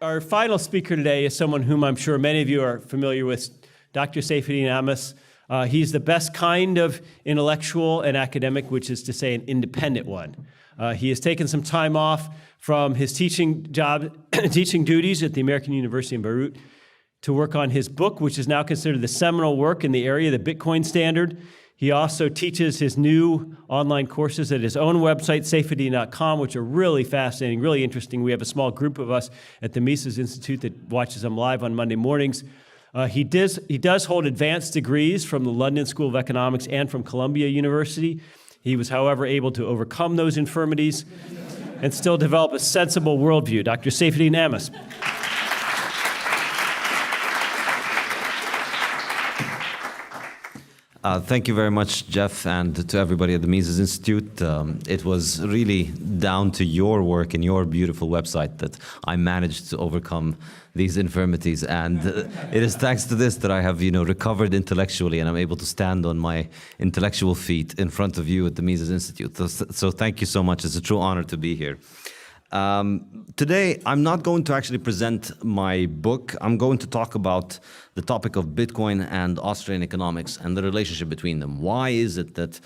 Our final speaker today is someone whom I'm sure many of you are familiar with, Dr. Safeidean Ammos. He's the best kind of intellectual and academic, which is to say an independent one. He has taken some time off from his teaching duties at the American University in Beirut to work on his book, which is now considered the seminal work in the area, the Bitcoin standard. He also teaches his new online courses at his own website, Safeidean.com, which are really fascinating, really interesting. We have a small group of us at the Mises Institute that watches them live on Monday mornings. He does hold advanced degrees from the London School of Economics and from Columbia University. He was, however, able to overcome those infirmities and still develop a sensible worldview. Dr. Safeidean Ammos. Thank you very much, Jeff, and to everybody at the Mises Institute. It was really down to your work and your beautiful website that I managed to overcome these infirmities. And it is thanks to this that I have, recovered intellectually, and I'm able to stand on my intellectual feet in front of you at the Mises Institute. So thank you so much. It's a true honor to be here. Today, I'm not going to actually present my book. I'm going to talk about the topic of Bitcoin and Austrian economics and the relationship between them. Why is it that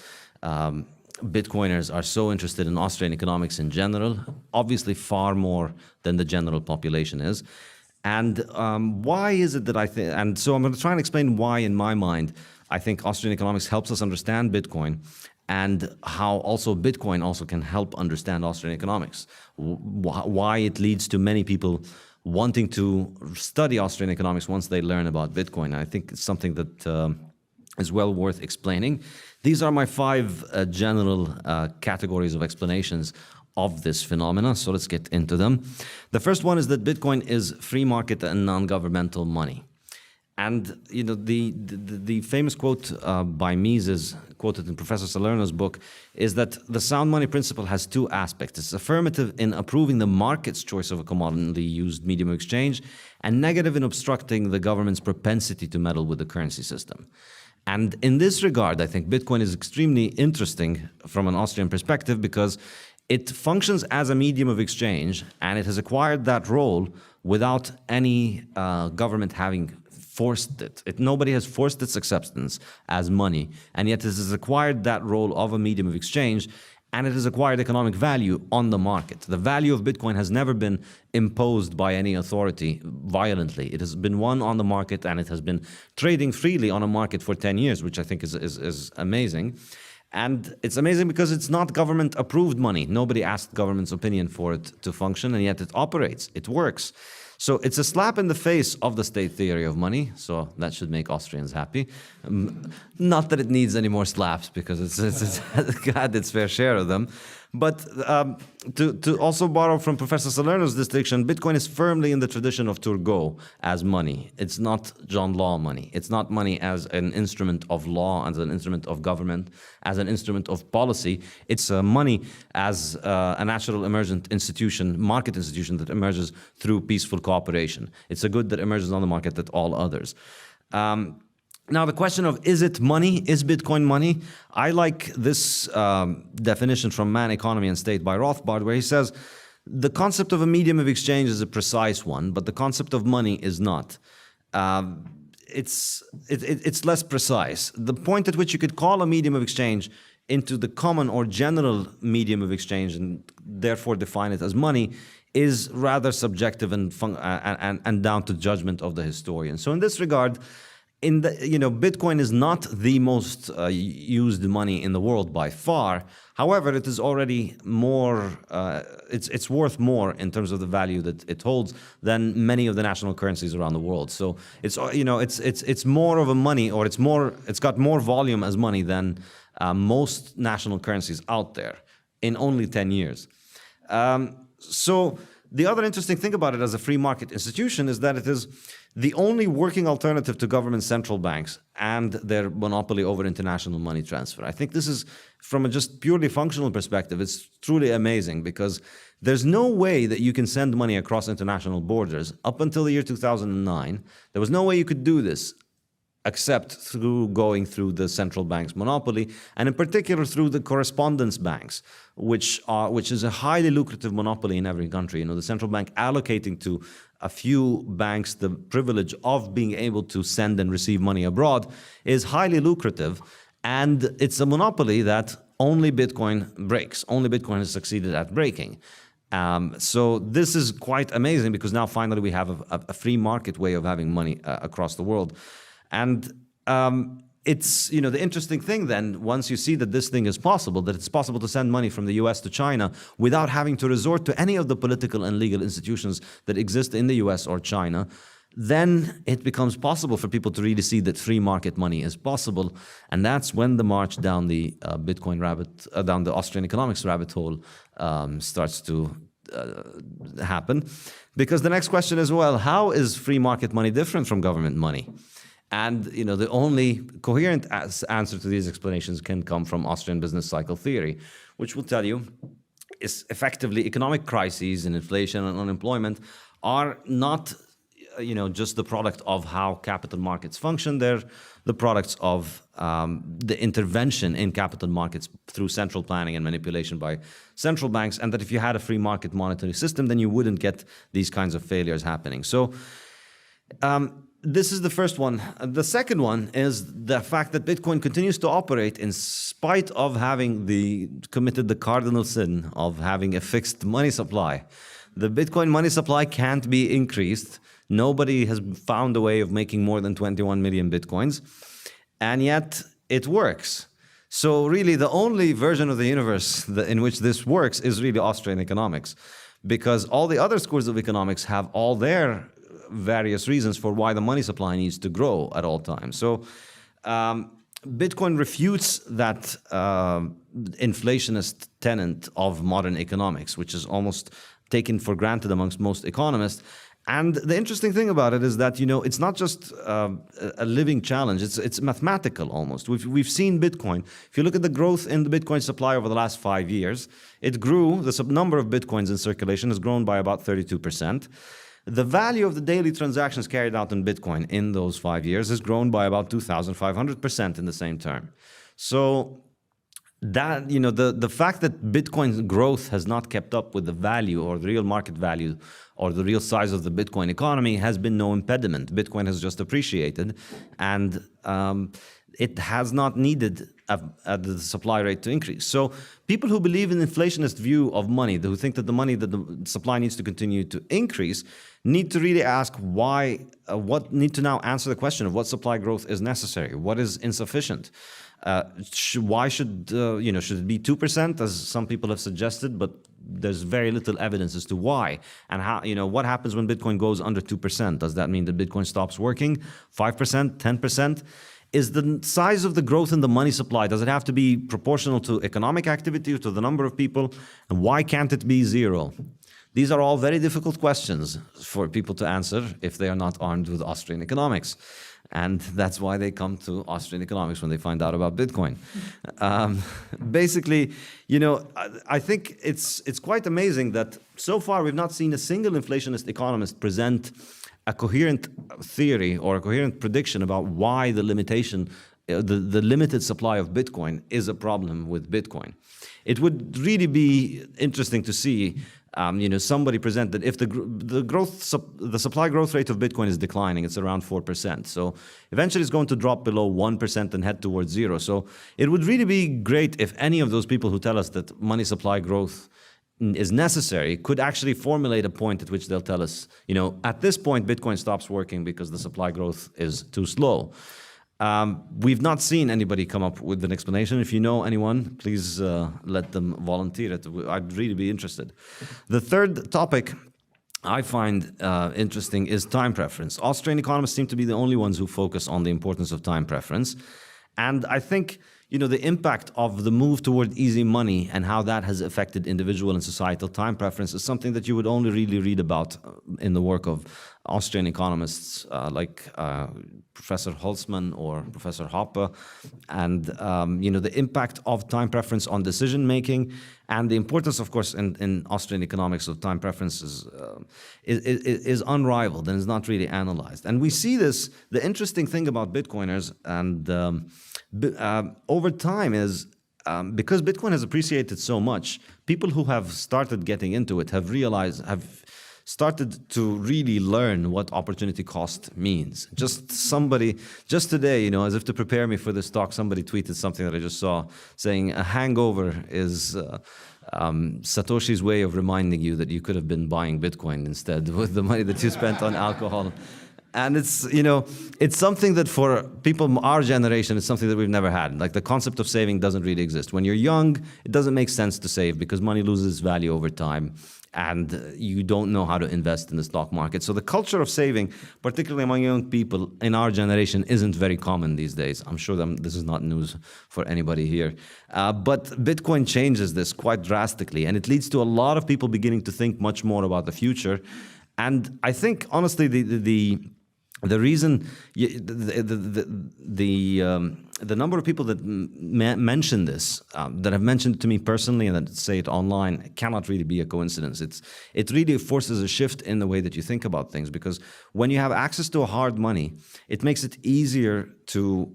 Bitcoiners are so interested in Austrian economics in general? Obviously, far more than the general population is. And why is it that I think, and so I'm going to try and explain why, in my mind, I think Austrian economics helps us understand Bitcoin, and how also Bitcoin also can help understand Austrian economics. Why it leads to many people wanting to study Austrian economics once they learn about Bitcoin. I think it's something that is well worth explaining. These are my 5 general categories of explanations of this phenomena, so let's get into them. The first one is that Bitcoin is free market and non-governmental money. And the famous quote by Mises, quoted in Professor Salerno's book, is that the sound money principle has 2 aspects. It's affirmative in approving the market's choice of a commonly used medium of exchange, and negative in obstructing the government's propensity to meddle with the currency system. And in this regard, I think Bitcoin is extremely interesting from an Austrian perspective because it functions as a medium of exchange, and it has acquired that role without any government having forced it. Nobody has forced its acceptance as money, and yet it has acquired that role of a medium of exchange, and it has acquired economic value on the market. The value of Bitcoin has never been imposed by any authority violently. It has been won on the market, and it has been trading freely on a market for 10 years, which I think is amazing. And it's amazing because it's not government-approved money. Nobody asked government's opinion for it to function, and yet it operates. It works. So it's a slap in the face of the state theory of money, so that should make Austrians happy. Not that it needs any more slaps, because it's had its fair share of them. But to also borrow from Professor Salerno's distinction, Bitcoin is firmly in the tradition of Turgot as money. It's not John Law money. It's not money as an instrument of law, as an instrument of government, as an instrument of policy. It's money as a natural emergent institution, market institution that emerges through peaceful cooperation. It's a good that emerges on the market that all others. Now, the question of, is it money? Is Bitcoin money? I like this definition from Man, Economy, and State by Rothbard, where he says, the concept of a medium of exchange is a precise one, but the concept of money is not. It's less precise. The point at which you could call a medium of exchange into the common or general medium of exchange and therefore define it as money is rather subjective and down to judgment of the historian. So in this regard, Bitcoin is not the most used money in the world by far. However, it is already more. It's worth more in terms of the value that it holds than many of the national currencies around the world. So it's more of a money, or it's got more volume as money than most national currencies out there in only 10 years. So the other interesting thing about it as a free market institution is that it is the only working alternative to government central banks and their monopoly over international money transfer. I think this is, from a just purely functional perspective, it's truly amazing, because there's no way that you can send money across international borders. Up until the year 2009, there was no way you could do this except through going through the central bank's monopoly, and in particular through the correspondence banks, which is a highly lucrative monopoly in every country. The central bank allocating to a few banks the privilege of being able to send and receive money abroad is highly lucrative, and it's a monopoly that only Bitcoin breaks. Only Bitcoin has succeeded at breaking. So this is quite amazing, because now finally we have a free market way of having money across the world. And it's, the interesting thing then, once you see that this thing is possible, that it's possible to send money from the US to China without having to resort to any of the political and legal institutions that exist in the US or China, then it becomes possible for people to really see that free market money is possible. And that's when the march down the down the Austrian economics rabbit hole starts to happen. Because the next question is, well, how is free market money different from government money? And the only coherent answer to these explanations can come from Austrian business cycle theory, which will tell you is effectively economic crises and inflation and unemployment are not just the product of how capital markets function. They're the products of the intervention in capital markets through central planning and manipulation by central banks, and that if you had a free market monetary system, then you wouldn't get these kinds of failures happening. So this is the first one. The second one is the fact that Bitcoin continues to operate in spite of having committed the cardinal sin of having a fixed money supply. The Bitcoin money supply can't be increased. Nobody has found a way of making more than 21 million Bitcoins, and yet it works. So really the only version of the universe in which this works is really Austrian economics, because all the other schools of economics have all their various reasons for why the money supply needs to grow at all times. So Bitcoin refutes that inflationist tenet of modern economics, which is almost taken for granted amongst most economists. And the interesting thing about it is that, it's not just a living challenge, it's mathematical almost. We've seen Bitcoin. If you look at the growth in the Bitcoin supply over the last 5 years, it grew, the number of Bitcoins in circulation has grown by about 32%. The value of the daily transactions carried out in Bitcoin in those 5 years has grown by about 2,500% in the same term. So that, the fact that Bitcoin's growth has not kept up with the value or the real market value or the real size of the Bitcoin economy has been no impediment. Bitcoin has just appreciated, and it has not needed the supply rate to increase. So people who believe in inflationist view of money, who think that the supply needs to continue to increase, need to really ask why, need to now answer the question of what supply growth is necessary, what is insufficient. Why should it be 2%, as some people have suggested, but there's very little evidence as to why. And how, what happens when Bitcoin goes under 2%? Does that mean that Bitcoin stops working? 5%, 10%? Is the size of the growth in the money supply, does it have to be proportional to economic activity, to the number of people? And why can't it be zero? These are all very difficult questions for people to answer if they are not armed with Austrian economics. And that's why they come to Austrian economics when they find out about Bitcoin. Basically, I think it's quite amazing that so far we've not seen a single inflationist economist present a coherent theory or a coherent prediction about why the limited supply of Bitcoin is a problem with Bitcoin. It would really be interesting to see somebody present that if the supply growth rate of Bitcoin is declining, it's around 4%. So eventually it's going to drop below 1% and head towards zero. So it would really be great if any of those people who tell us that money supply growth is necessary could actually formulate a point at which they'll tell us, at this point Bitcoin stops working because the supply growth is too slow. We've not seen anybody come up with an explanation. If you know anyone, please let them volunteer it. I'd really be interested. The third topic I find interesting is time preference. Austrian economists seem to be the only ones who focus on the importance of time preference. And I think the impact of the move toward easy money and how that has affected individual and societal time preference is something that you would only really read about in the work of Austrian economists like Professor Holzmann or Professor Hoppe. And, the impact of time preference on decision making And the importance, of course, in Austrian economics of time preferences is unrivaled and is not really analyzed. And we see this, the interesting thing about Bitcoiners and over time is, because Bitcoin has appreciated so much, people who have started getting into it have started to really learn what opportunity cost means. Just today, as if to prepare me for this talk, somebody tweeted something that I just saw saying a hangover is Satoshi's way of reminding you that you could have been buying Bitcoin instead with the money that you spent on alcohol. And it's something that for people our generation, it's something that we've never had. Like the concept of saving doesn't really exist. When you're young, it doesn't make sense to save because money loses value over time and you don't know how to invest in the stock market. So the culture of saving, particularly among young people in our generation, isn't very common these days. I'm sure this is not news for anybody here. But Bitcoin changes this quite drastically, and it leads to a lot of people beginning to think much more about the future. And I think, honestly, the reason, the number of people that mention this, that have mentioned it to me personally and that say it online, cannot really be a coincidence. It really forces a shift in the way that you think about things, because when you have access to hard money, it makes it easier to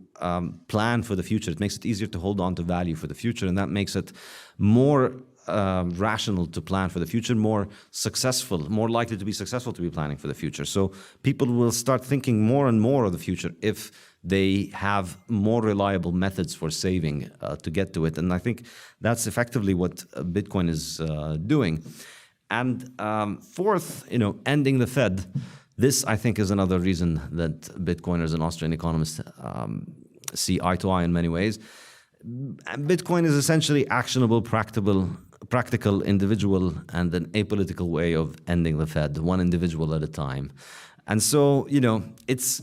plan for the future. It makes it easier to hold on to value for the future, and that makes it more rational to plan for the future, more successful, more likely to be successful to be planning for the future. So people will start thinking more and more of the future if they have more reliable methods for saving to get to it. And I think that's effectively what Bitcoin is doing. And fourth, ending the Fed. This, I think, is another reason that Bitcoiners and Austrian economists see eye to eye in many ways. Bitcoin is essentially actionable, practical, individual, and an apolitical way of ending the Fed, one individual at a time. And so, it's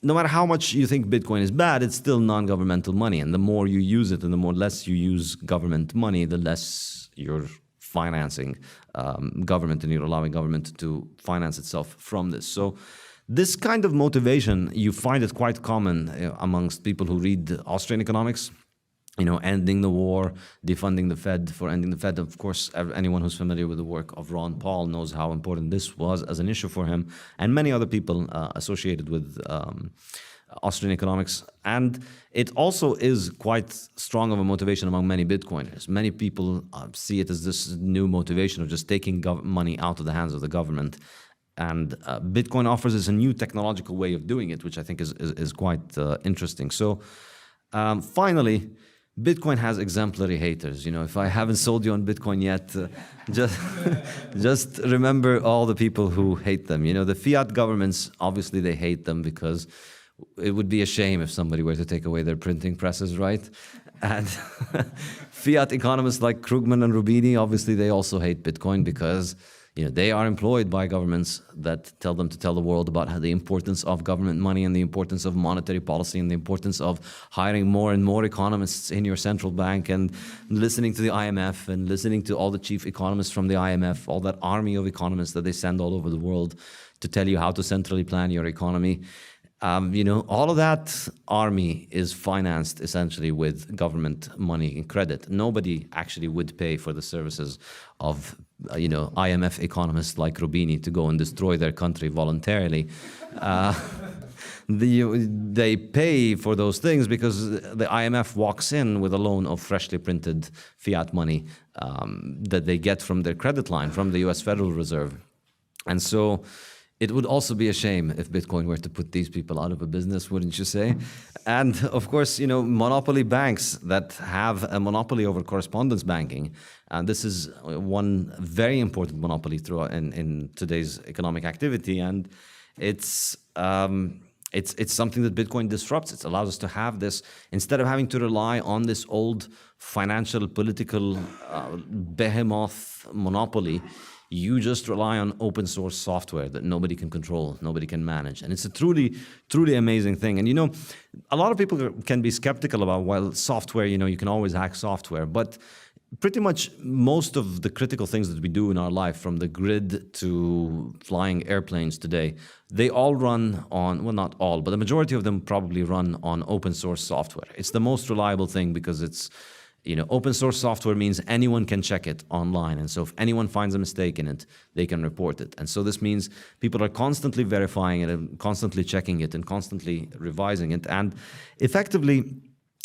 no matter how much you think Bitcoin is bad, it's still non-governmental money. And the more you use it and the more less you use government money, the less you're financing government and you're allowing government to finance itself from this. So this kind of motivation, you find it quite common amongst people who read Austrian economics. Ending the war, defunding the Fed. For ending the Fed, of course, anyone who's familiar with the work of Ron Paul knows how important this was as an issue for him and many other people associated with Austrian economics. And it also is quite strong of a motivation among many Bitcoiners. Many people see it as this new motivation of just taking money out of the hands of the government. And Bitcoin offers us a new technological way of doing it, which I think is quite interesting. So finally, Bitcoin has exemplary haters. If I haven't sold you on Bitcoin yet, just remember all the people who hate them. The fiat governments, obviously they hate them because it would be a shame if somebody were to take away their printing presses, right? And fiat economists like Krugman and Rubini, obviously they also hate Bitcoin because they are employed by governments that tell them to tell the world about the importance of government money and the importance of monetary policy and the importance of hiring more and more economists in your central bank and listening to the IMF and listening to all the chief economists from the IMF, all that army of economists that they send all over the world to tell you how to centrally plan your economy. All of that army is financed essentially with government money and credit. Nobody actually would pay for the services of, IMF economists like Rubini to go and destroy their country voluntarily. They pay for those things because the IMF walks in with a loan of freshly printed fiat money that they get from their credit line, from the US Federal Reserve. And so it would also be a shame if Bitcoin were to put these people out of a business, wouldn't you say? And of course, monopoly banks that have a monopoly over correspondence banking, and this is one very important monopoly throughout in today's economic activity, and it's something that Bitcoin disrupts. It allows us to have this, instead of having to rely on this old financial, political behemoth monopoly, you just rely on open source software that nobody can control, nobody can manage. And it's a truly, truly amazing thing. And a lot of people can be skeptical about, software, you can always hack software. But pretty much most of the critical things that we do in our life, from the grid to flying airplanes today, they all run on, well, not all, but the majority of them probably run on open source software. It's the most reliable thing because it's Open source software means anyone can check it online. And so if anyone finds a mistake in it, they can report it. And so this means people are constantly verifying it and constantly checking it and constantly revising it. And effectively,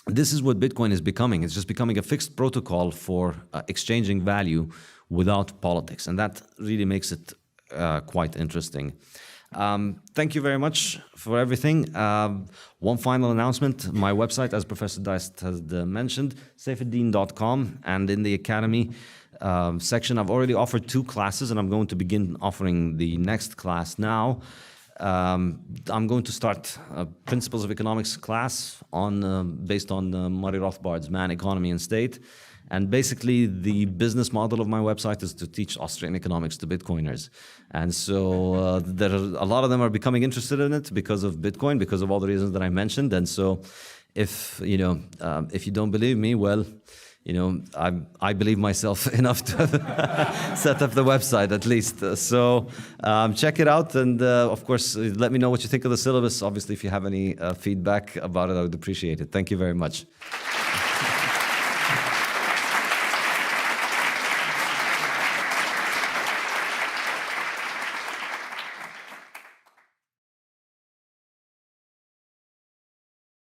this is what Bitcoin is becoming. It's just becoming a fixed protocol for exchanging value without politics. And that really makes it quite interesting. Thank you very much for everything. One final announcement. My website, as Professor Deist has mentioned, safeidean.com, and in the Academy section, I've already offered 2 classes, and I'm going to begin offering the next class now. I'm going to start a Principles of Economics class based on Murray Rothbard's Man, Economy and State. And basically, the business model of my website is to teach Austrian economics to Bitcoiners. And so a lot of them are becoming interested in it because of Bitcoin, because of all the reasons that I mentioned. And so if you don't believe me, well, I believe myself enough to set up the website at least. So check it out. And of course, let me know what you think of the syllabus. Obviously, if you have any feedback about it, I would appreciate it. Thank you very much.